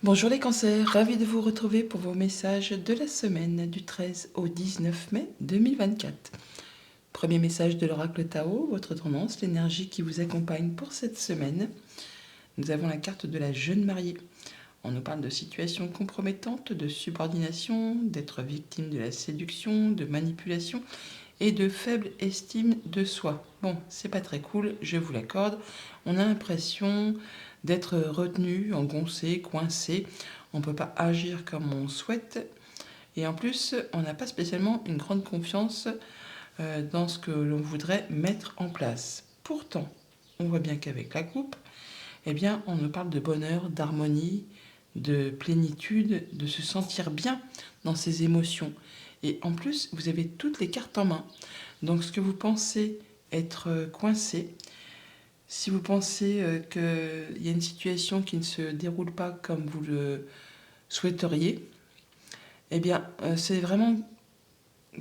Bonjour les cancers, ravi de vous retrouver pour vos messages de la semaine du 13 au 19 mai 2024. Premier message de l'oracle Tao, votre tendance, l'énergie qui vous accompagne pour cette semaine. Nous avons la carte de la jeune mariée. On nous parle de situations compromettantes, de subordination, d'être victime de la séduction, de manipulation et de faible estime de soi. Bon, c'est pas très cool, je vous l'accorde. On a l'impression d'être retenu, engoncé, coincé. On ne peut pas agir comme on souhaite. Et en plus, on n'a pas spécialement une grande confiance dans ce que l'on voudrait mettre en place. Pourtant, on voit bien qu'avec la coupe, eh bien, on nous parle de bonheur, d'harmonie, de plénitude, de se sentir bien dans ses émotions. Et en plus, vous avez toutes les cartes en main. Donc, ce que vous pensez être coincé, si vous pensez qu'il y a une situation qui ne se déroule pas comme vous le souhaiteriez, eh bien, c'est vraiment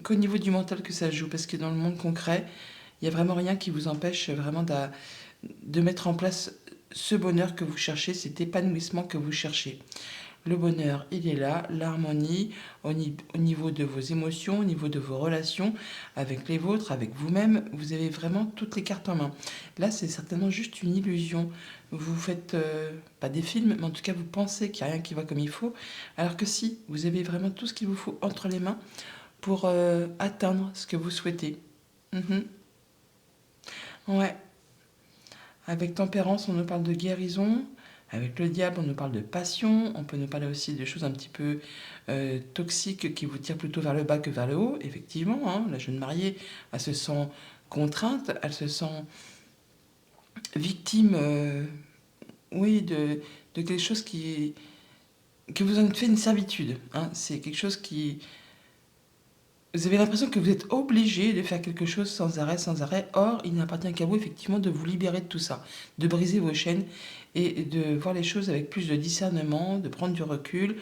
qu'au niveau du mental que ça se joue, parce que dans le monde concret, il n'y a vraiment rien qui vous empêche vraiment de mettre en place ce bonheur que vous cherchez, cet épanouissement que vous cherchez. Le bonheur, il est là, l'harmonie au niveau de vos émotions, au niveau de vos relations avec les vôtres, avec vous-même, vous avez vraiment toutes les cartes en main. Là, c'est certainement juste une illusion. Vous faites pas des films, mais en tout cas, vous pensez qu'il n'y a rien qui va comme il faut, alors que si, vous avez vraiment tout ce qu'il vous faut entre les mains pour atteindre ce que vous souhaitez. Mhm. Ouais. Avec tempérance, on nous parle de guérison. Avec le diable, on nous parle de passion. On peut nous parler aussi de choses un petit peu toxiques qui vous tirent plutôt vers le bas que vers le haut. Effectivement, hein, la jeune mariée, elle se sent contrainte, elle se sent victime, oui, de quelque chose que vous en fait une servitude. Hein. C'est quelque chose qui... Vous avez l'impression que vous êtes obligé de faire quelque chose sans arrêt, sans arrêt. Or, il n'appartient qu'à vous, effectivement, de vous libérer de tout ça, de briser vos chaînes et de voir les choses avec plus de discernement, de prendre du recul,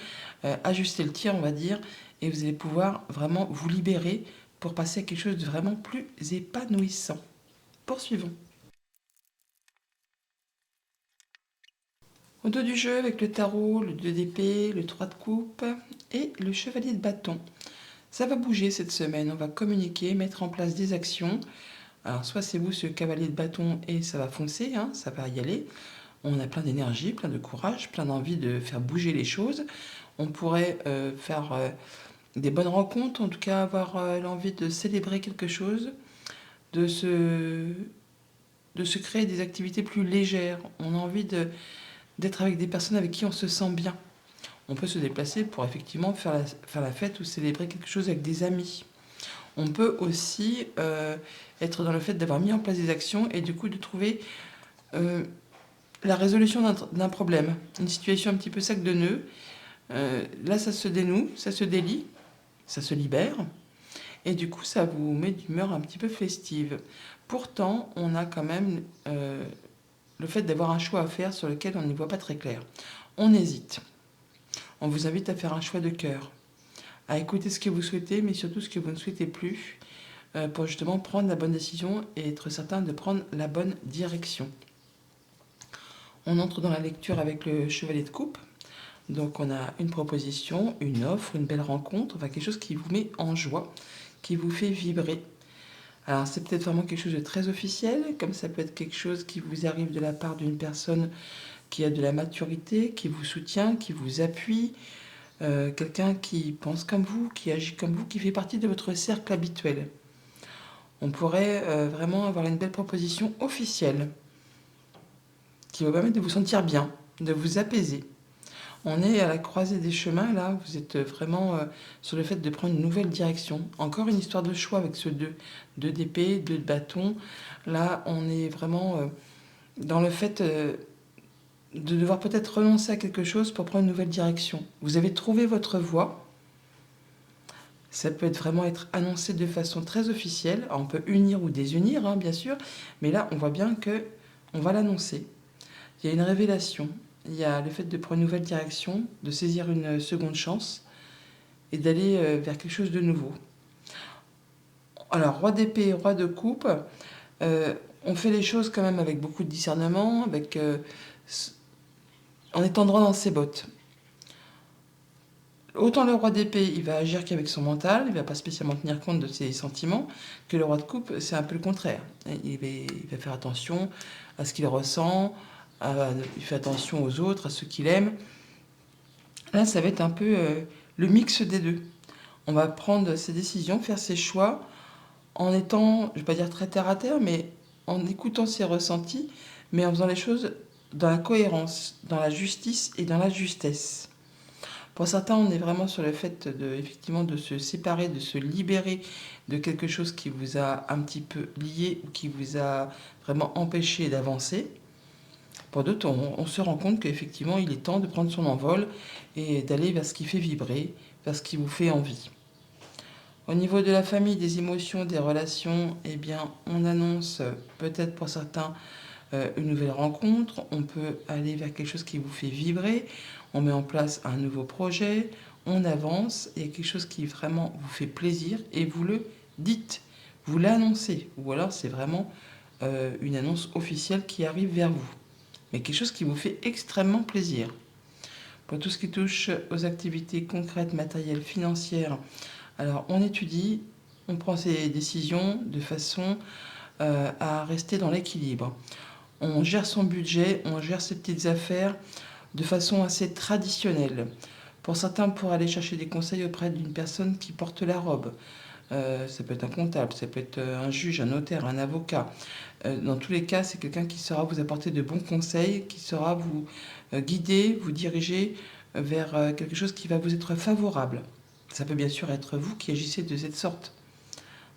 ajuster le tir, on va dire, et vous allez pouvoir vraiment vous libérer pour passer à quelque chose de vraiment plus épanouissant. Poursuivons. Au dos du jeu, avec le tarot, le 2 d'épée, le 3 de coupe et le chevalier de bâton. Ça va bouger cette semaine, on va communiquer, mettre en place des actions. Alors soit c'est vous ce cavalier de bâton et ça va foncer, hein, ça va y aller. On a plein d'énergie, plein de courage, plein d'envie de faire bouger les choses. On pourrait faire des bonnes rencontres, en tout cas avoir l'envie de célébrer quelque chose, de se, de se créer des activités plus légères. On a envie d'être avec des personnes avec qui on se sent bien. On peut se déplacer pour effectivement faire la fête ou célébrer quelque chose avec des amis. On peut aussi être dans le fait d'avoir mis en place des actions et du coup de trouver la résolution d'un problème, une situation un petit peu sac de nœuds. Là, ça se dénoue, ça se délie, ça se libère et du coup, ça vous met d'humeur un petit peu festive. Pourtant, on a quand même le fait d'avoir un choix à faire sur lequel on n'y voit pas très clair. On hésite. On vous invite à faire un choix de cœur, à écouter ce que vous souhaitez, mais surtout ce que vous ne souhaitez plus, pour justement prendre la bonne décision et être certain de prendre la bonne direction. On entre dans la lecture avec le chevalet de coupe. Donc on a une proposition, une offre, une belle rencontre, enfin quelque chose qui vous met en joie, qui vous fait vibrer. Alors c'est peut-être vraiment quelque chose de très officiel, comme ça peut être quelque chose qui vous arrive de la part d'une personne qui a de la maturité, qui vous soutient, qui vous appuie, quelqu'un qui pense comme vous, qui agit comme vous, qui fait partie de votre cercle habituel. On pourrait vraiment avoir une belle proposition officielle qui va permettre de vous sentir bien, de vous apaiser. On est à la croisée des chemins, là, vous êtes vraiment sur le fait de prendre une nouvelle direction. Encore une histoire de choix avec ce 2. 2 d'épée, 2 de bâton. Là, on est vraiment dans le fait de devoir peut-être renoncer à quelque chose pour prendre une nouvelle direction. Vous avez trouvé votre voie. Ça peut vraiment être annoncé de façon très officielle. On peut unir ou désunir, hein, bien sûr. Mais là, on voit bien que on va l'annoncer. Il y a une révélation. Il y a le fait de prendre une nouvelle direction, de saisir une seconde chance et d'aller vers quelque chose de nouveau. Alors, roi d'épée, roi de coupe, on fait les choses quand même avec beaucoup de discernement, en étant droit dans ses bottes. Autant le roi d'épée, il va agir qu'avec son mental, il va pas spécialement tenir compte de ses sentiments, que le roi de coupe, c'est un peu le contraire. Il va faire attention à ce qu'il ressent, il fait attention aux autres, à ceux qu'il aime. Là, ça va être un peu le mix des deux. On va prendre ses décisions, faire ses choix, en étant, je ne vais pas dire très terre à terre, mais en écoutant ses ressentis, mais en faisant les choses dans la cohérence, dans la justice et dans la justesse. Pour certains, on est vraiment sur le fait effectivement, de se séparer, de se libérer de quelque chose qui vous a un petit peu lié ou qui vous a vraiment empêché d'avancer. Pour d'autres, on se rend compte qu'effectivement, il est temps de prendre son envol et d'aller vers ce qui fait vibrer, vers ce qui vous fait envie. Au niveau de la famille, des émotions, des relations, eh bien, on annonce peut-être pour certains une nouvelle rencontre. On peut aller vers quelque chose qui vous fait vibrer. On met en place un nouveau projet. On avance. Il y a quelque chose qui vraiment vous fait plaisir et vous le dites. Vous l'annoncez. Ou alors c'est vraiment une annonce officielle qui arrive vers vous. Mais quelque chose qui vous fait extrêmement plaisir. Pour tout ce qui touche aux activités concrètes, matérielles, financières, alors on étudie, on prend ses décisions de façon à rester dans l'équilibre. On gère son budget, on gère ses petites affaires de façon assez traditionnelle. Pour certains, pour aller chercher des conseils auprès d'une personne qui porte la robe. Ça peut être un comptable, ça peut être un juge, un notaire, un avocat. Dans tous les cas, c'est quelqu'un qui saura vous apporter de bons conseils, qui saura vous guider, vous diriger vers quelque chose qui va vous être favorable. Ça peut bien sûr être vous qui agissez de cette sorte,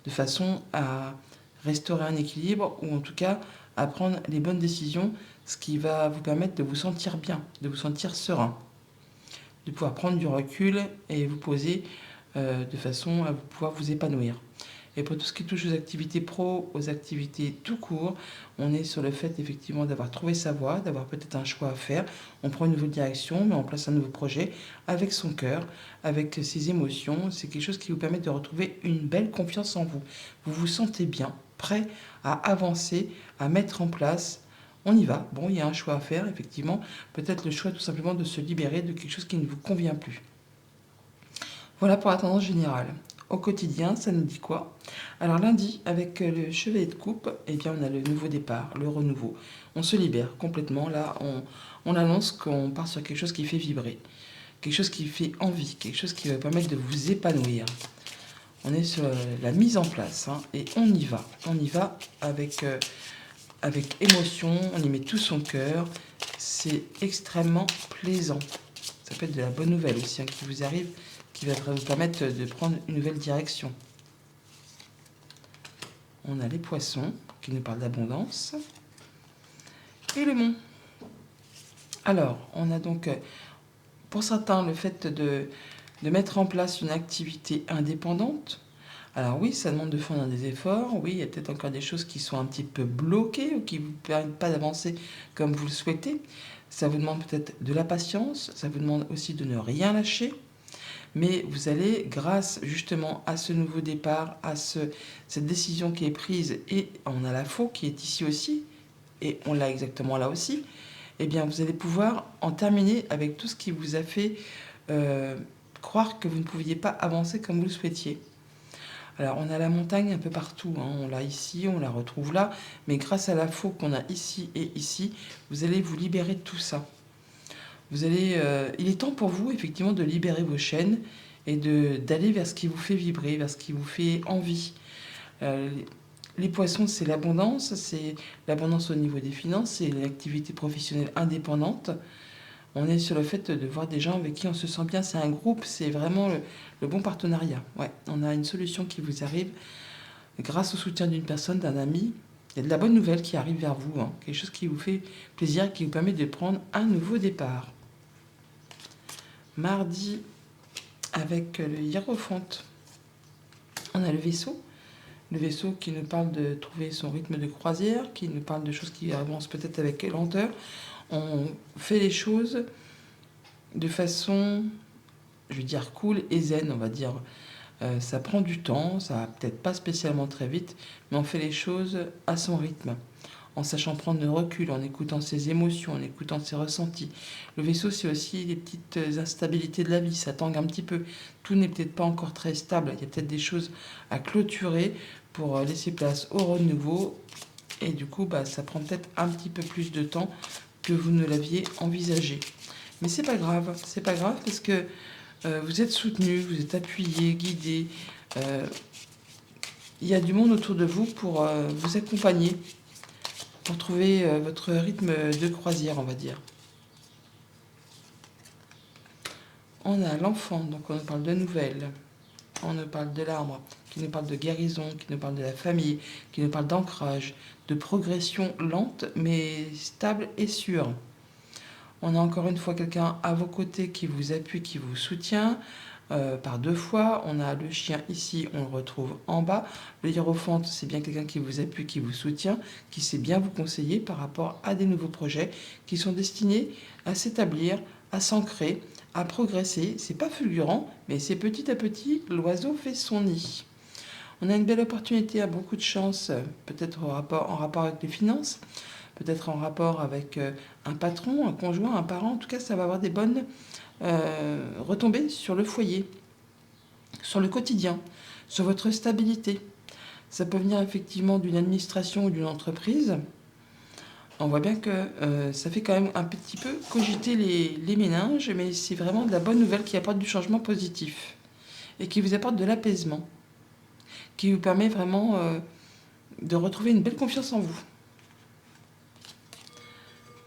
de façon à restaurer un équilibre ou en tout cas à prendre les bonnes décisions, ce qui va vous permettre de vous sentir bien, de vous sentir serein, de pouvoir prendre du recul et vous poser de façon à pouvoir vous épanouir. Et pour tout ce qui touche aux activités pro, aux activités tout court, on est sur le fait effectivement d'avoir trouvé sa voie, d'avoir peut-être un choix à faire. On prend une nouvelle direction, met en place un nouveau projet avec son cœur, avec ses émotions. C'est quelque chose qui vous permet de retrouver une belle confiance en vous. Vous vous sentez bien, prêt à avancer, à mettre en place. On y va. Bon, il y a un choix à faire, effectivement. Peut-être le choix tout simplement de se libérer de quelque chose qui ne vous convient plus. Voilà pour la tendance générale. Au quotidien, ça nous dit quoi? Alors lundi, avec le chevalet de coupe, eh bien, on a le nouveau départ, le renouveau. On se libère complètement. Là, on annonce qu'on part sur quelque chose qui fait vibrer, quelque chose qui fait envie, quelque chose qui va permettre de vous épanouir. On est sur la mise en place et on y va. On y va avec émotion, on y met tout son cœur. C'est extrêmement plaisant. Ça peut être de la bonne nouvelle aussi qui vous arrive, qui va vous permettre de prendre une nouvelle direction. On a les poissons qui nous parlent d'abondance et le mont. Alors, on a donc pour certains le fait de mettre en place une activité indépendante. Alors oui, ça demande de fournir des efforts. Oui, il y a peut-être encore des choses qui sont un petit peu bloquées ou qui ne vous permettent pas d'avancer comme vous le souhaitez. Ça vous demande peut-être de la patience. Ça vous demande aussi de ne rien lâcher. Mais vous allez, grâce justement à ce nouveau départ, à cette décision qui est prise, et on a la faux qui est ici aussi, et on l'a exactement là aussi, eh bien vous allez pouvoir en terminer avec tout ce qui vous a fait croire que vous ne pouviez pas avancer comme vous le souhaitiez. Alors on a la montagne un peu partout, on l'a ici, on la retrouve là, mais grâce à la faux qu'on a ici et ici, vous allez vous libérer de tout ça. Il est temps pour vous, effectivement, de libérer vos chaînes et d'aller vers ce qui vous fait vibrer, vers ce qui vous fait envie. Les poissons, c'est l'abondance au niveau des finances, c'est l'activité professionnelle indépendante. On est sur le fait de voir des gens avec qui on se sent bien. C'est un groupe, c'est vraiment le bon partenariat. Ouais, on a une solution qui vous arrive grâce au soutien d'une personne, d'un ami. Il y a de la bonne nouvelle qui arrive vers vous, quelque chose qui vous fait plaisir, qui vous permet de prendre un nouveau départ. Mardi, avec le hiérophante, on a le vaisseau. Le vaisseau qui nous parle de trouver son rythme de croisière, qui nous parle de choses qui avancent peut-être avec lenteur. On fait les choses de façon, je vais dire, cool et zen, on va dire. Ça prend du temps, ça va peut-être pas spécialement très vite, mais on fait les choses à son rythme. en sachant prendre le recul, en écoutant ses émotions, en écoutant ses ressentis. Le Verseau, c'est aussi les petites instabilités de la vie, ça tangue un petit peu. Tout n'est peut-être pas encore très stable, il y a peut-être des choses à clôturer pour laisser place au renouveau. Et du coup, ça prend peut-être un petit peu plus de temps que vous ne l'aviez envisagé. Mais c'est pas grave, parce que vous êtes soutenu, vous êtes appuyé, guidé. Il y a du monde autour de vous pour vous accompagner, pour trouver votre rythme de croisière, on va dire. On a l'enfant, donc on nous parle de nouvelles. On nous parle de l'arbre, qui nous parle de guérison, qui nous parle de la famille, qui nous parle d'ancrage, de progression lente, mais stable et sûre. On a encore une fois quelqu'un à vos côtés qui vous appuie, qui vous soutient. Par deux fois, on a le chien ici, on le retrouve en bas. Le hiérophante, c'est bien quelqu'un qui vous appuie, qui vous soutient, qui sait bien vous conseiller par rapport à des nouveaux projets qui sont destinés à s'établir, à s'ancrer, à progresser. C'est pas fulgurant, mais c'est petit à petit, l'oiseau fait son nid. On a une belle opportunité, à beaucoup de chance, peut-être en rapport avec les finances, peut-être en rapport avec un patron, un conjoint, un parent. En tout cas, ça va avoir des bonnes retombées sur le foyer, sur le quotidien, sur votre stabilité. Ça peut venir effectivement d'une administration ou d'une entreprise. On voit bien que ça fait quand même un petit peu cogiter les méninges, mais c'est vraiment de la bonne nouvelle qui apporte du changement positif et qui vous apporte de l'apaisement, qui vous permet vraiment de retrouver une belle confiance en vous.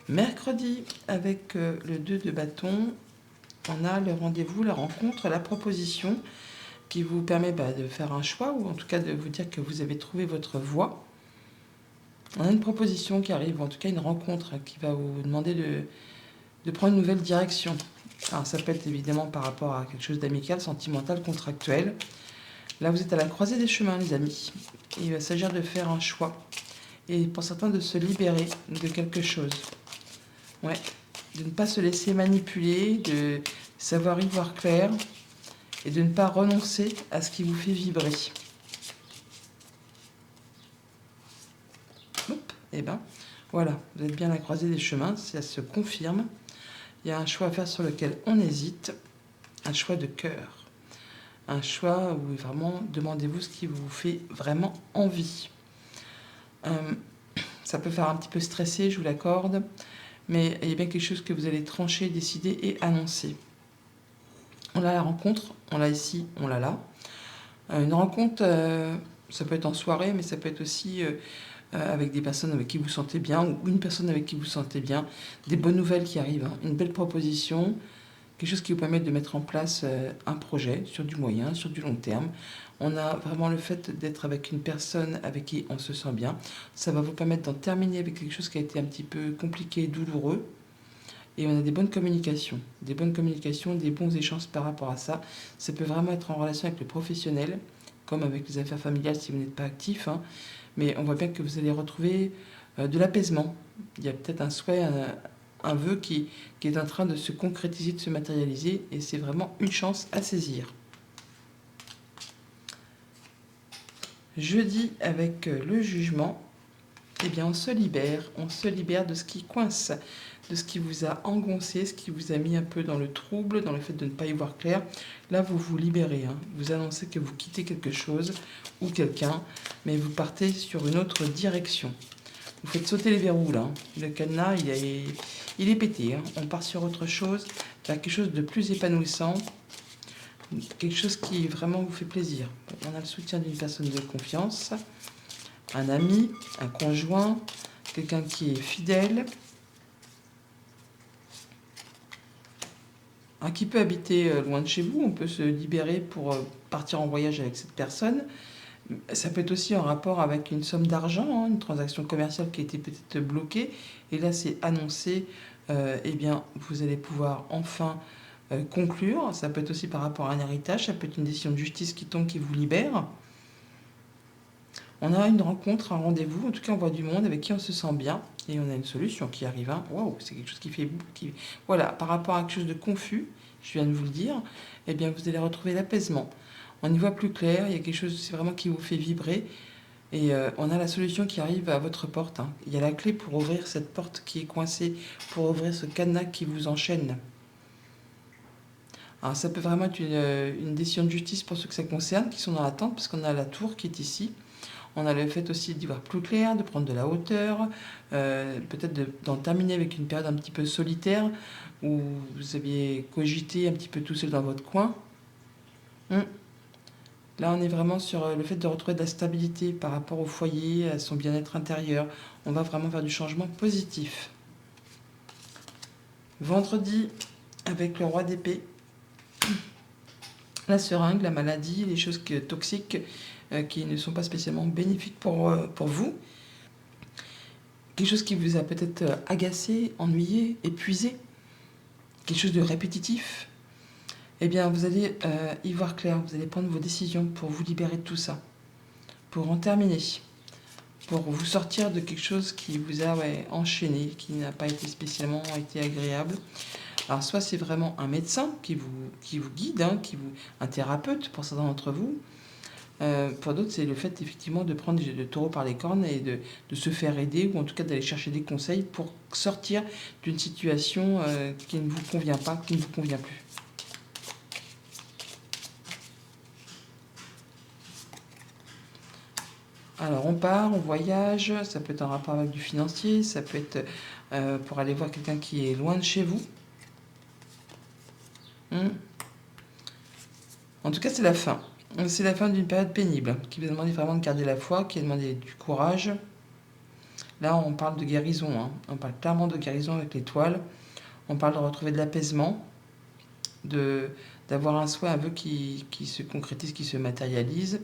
Mercredi, avec le 2 de bâton, on a le rendez-vous, la rencontre, la proposition qui vous permet de faire un choix, ou en tout cas de vous dire que vous avez trouvé votre voie. On a une proposition qui arrive, en tout cas une rencontre qui va vous demander de prendre une nouvelle direction. Alors ça peut être évidemment par rapport à quelque chose d'amical, sentimental, contractuel. Là, vous êtes à la croisée des chemins, les amis. Et il va s'agir de faire un choix. Et pour certains, de se libérer de quelque chose. Ouais, de ne pas se laisser manipuler, de savoir y voir clair et de ne pas renoncer à ce qui vous fait vibrer. Hop, et voilà, vous êtes bien à la croisée des chemins, ça se confirme. Il y a un choix à faire sur lequel on hésite, un choix de cœur. Un choix où vraiment, demandez-vous ce qui vous fait vraiment envie. Ça peut faire un petit peu stresser, je vous l'accorde, mais il y a bien quelque chose que vous allez trancher, décider et annoncer. On a la rencontre, on l'a ici, on l'a là. Une rencontre, ça peut être en soirée, mais ça peut être aussi avec des personnes avec qui vous sentez bien, ou une personne avec qui vous sentez bien. Des bonnes nouvelles qui arrivent, hein. Une belle proposition, quelque chose qui vous permet de mettre en place un projet sur du moyen, sur du long terme. On a vraiment le fait d'être avec une personne avec qui on se sent bien. Ça va vous permettre d'en terminer avec quelque chose qui a été un petit peu compliqué, douloureux. Et on a des bonnes communications, des bons échanges par rapport à ça. Ça peut vraiment être en relation avec le professionnel, comme avec les affaires familiales si vous n'êtes pas actif, hein. Mais on voit bien que vous allez retrouver de l'apaisement. Il y a peut-être un souhait, un vœu qui est en train de se concrétiser, de se matérialiser, et c'est vraiment une chance à saisir. Jeudi, avec le jugement, eh bien on se libère de ce qui coince, de ce qui vous a engoncé, ce qui vous a mis un peu dans le trouble, dans le fait de ne pas y voir clair. Là, vous vous libérez, hein. Vous annoncez que vous quittez quelque chose ou quelqu'un, mais vous partez sur une autre direction. Vous faites sauter les verrous, là. Le cadenas, il est pété, hein. On part sur autre chose, vers quelque chose de plus épanouissant, quelque chose qui vraiment vous fait plaisir. On a le soutien d'une personne de confiance, un ami, un conjoint, quelqu'un qui est fidèle, qui peut habiter loin de chez vous. On peut se libérer pour partir en voyage avec cette personne. Ça peut être aussi en rapport avec une somme d'argent, hein, une transaction commerciale qui a été peut-être bloquée. Et là, c'est annoncé, eh bien, vous allez pouvoir enfin conclure. Ça peut être aussi par rapport à un héritage, ça peut être une décision de justice qui tombe, qui vous libère. On a une rencontre, un rendez-vous, en tout cas on voit du monde avec qui on se sent bien, et on a une solution qui arrive. Hein. Waouh, c'est quelque chose qui fait... Voilà, par rapport à quelque chose de confus, je viens de vous le dire, eh bien vous allez retrouver l'apaisement. On y voit plus clair, il y a quelque chose, c'est vraiment qui vous fait vibrer. Et on a la solution qui arrive à votre porte, hein. Il y a la clé pour ouvrir cette porte qui est coincée, pour ouvrir ce cadenas qui vous enchaîne. Alors ça peut vraiment être une décision de justice pour ceux que ça concerne, qui sont dans l'attente, parce qu'on a la tour qui est ici. On a le fait aussi d'y voir plus clair, de prendre de la hauteur, peut-être d'en terminer avec une période un petit peu solitaire, où vous aviez cogité un petit peu tout seul dans votre coin. Là, on est vraiment sur le fait de retrouver de la stabilité par rapport au foyer, à son bien-être intérieur. On va vraiment faire du changement positif. Vendredi, avec le roi d'épée, la seringue, la maladie, les choses toxiques qui ne sont pas spécialement bénéfiques pour vous. Quelque chose qui vous a peut-être agacé, ennuyé, épuisé. Quelque chose de répétitif. Eh bien, vous allez y voir clair, vous allez prendre vos décisions pour vous libérer de tout ça, pour en terminer, pour vous sortir de quelque chose qui vous a enchaîné, qui n'a pas été spécialement agréable. Alors, soit c'est vraiment un médecin qui vous guide, hein, un thérapeute pour certains d'entre vous. Pour d'autres, c'est le fait effectivement de prendre le taureau par les cornes et de se faire aider, ou en tout cas d'aller chercher des conseils pour sortir d'une situation qui ne vous convient pas, qui ne vous convient plus. Alors on part, on voyage, ça peut être en rapport avec du financier, ça peut être pour aller voir quelqu'un qui est loin de chez vous. En tout cas, c'est la fin. C'est la fin d'une période pénible, qui vous a demandé vraiment de garder la foi, qui a demandé du courage. Là, on parle de guérison, hein. On parle clairement de guérison avec l'étoile. On parle de retrouver de l'apaisement, d'avoir un souhait, un vœu qui se concrétise, qui se matérialise.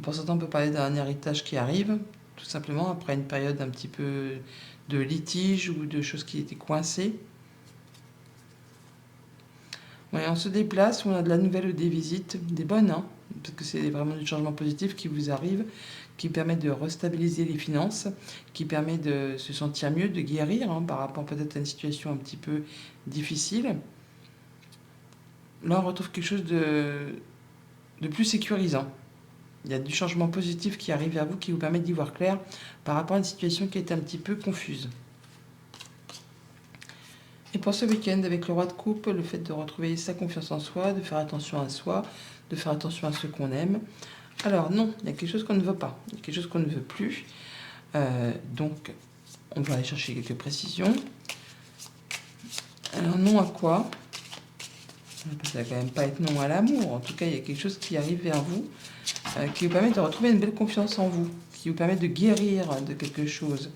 Pour certains, on peut parler d'un héritage qui arrive, tout simplement, après une période un petit peu de litige ou de choses qui étaient coincées. Ouais, on se déplace, on a de la nouvelle ou des visites, des bonnes, hein, parce que c'est vraiment du changement positif qui vous arrive, qui permet de restabiliser les finances, qui permet de se sentir mieux, de guérir hein, par rapport peut-être à une situation un petit peu difficile. Là, on retrouve quelque chose de plus sécurisant. Il y a du changement positif qui arrive vers vous, qui vous permet d'y voir clair par rapport à une situation qui est un petit peu confuse. Et pour ce week-end, avec le roi de coupe, le fait de retrouver sa confiance en soi, de faire attention à soi, de faire attention à ceux qu'on aime. Alors non, il y a quelque chose qu'on ne veut pas, il y a quelque chose qu'on ne veut plus. Donc, on va aller chercher quelques précisions. Alors non à quoi? Ça va quand même pas être non à l'amour. En tout cas, il y a quelque chose qui arrive vers vous, qui vous permet de retrouver une belle confiance en vous, qui vous permet de guérir de quelque chose.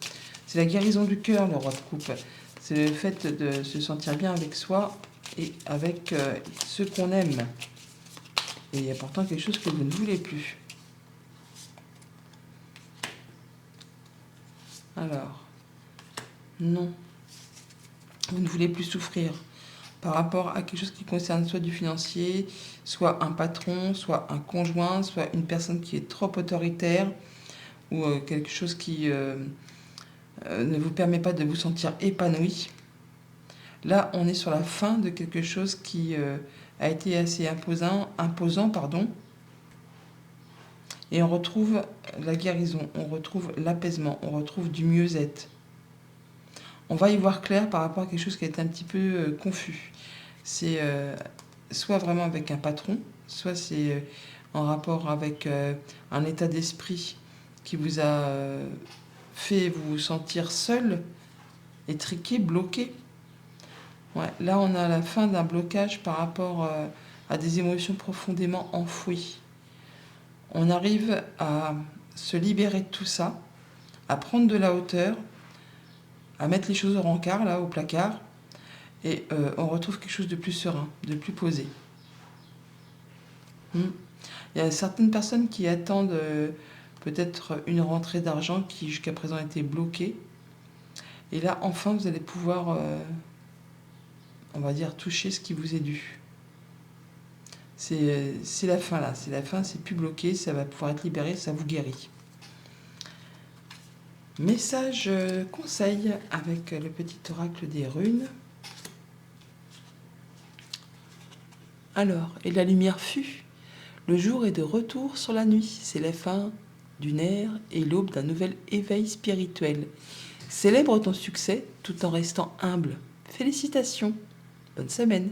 C'est la guérison du cœur, le roi de coupe. C'est le fait de se sentir bien avec soi et avec ceux qu'on aime. Et il y a pourtant quelque chose que vous ne voulez plus. Alors, non. Vous ne voulez plus souffrir par rapport à quelque chose qui concerne soit du financier, soit un patron, soit un conjoint, soit une personne qui est trop autoritaire, ou quelque chose qui ne vous permet pas de vous sentir épanoui. Là, on est sur la fin de quelque chose qui a été assez imposant, pardon. Et on retrouve la guérison, on retrouve l'apaisement, on retrouve du mieux-être. On va y voir clair par rapport à quelque chose qui est un petit peu confus. C'est soit vraiment avec un patron, soit c'est en rapport avec un état d'esprit qui vous a fait vous sentir seul, étriqué, bloqué. Ouais, là, on a la fin d'un blocage par rapport à des émotions profondément enfouies. On arrive à se libérer de tout ça, à prendre de la hauteur, à mettre les choses au rencard, là, au placard, et on retrouve quelque chose de plus serein, de plus posé. Il y a certaines personnes qui attendent peut-être une rentrée d'argent qui jusqu'à présent était bloquée. Et là, enfin, vous allez pouvoir, on va dire, toucher ce qui vous est dû. C'est la fin là, c'est la fin, c'est plus bloqué, ça va pouvoir être libéré, ça vous guérit. Message conseil avec le petit oracle des runes. Alors, et la lumière fut, le jour est de retour sur la nuit, c'est la fin du nerf et l'aube d'un nouvel éveil spirituel. Célèbre ton succès tout en restant humble. Félicitations. Bonne semaine.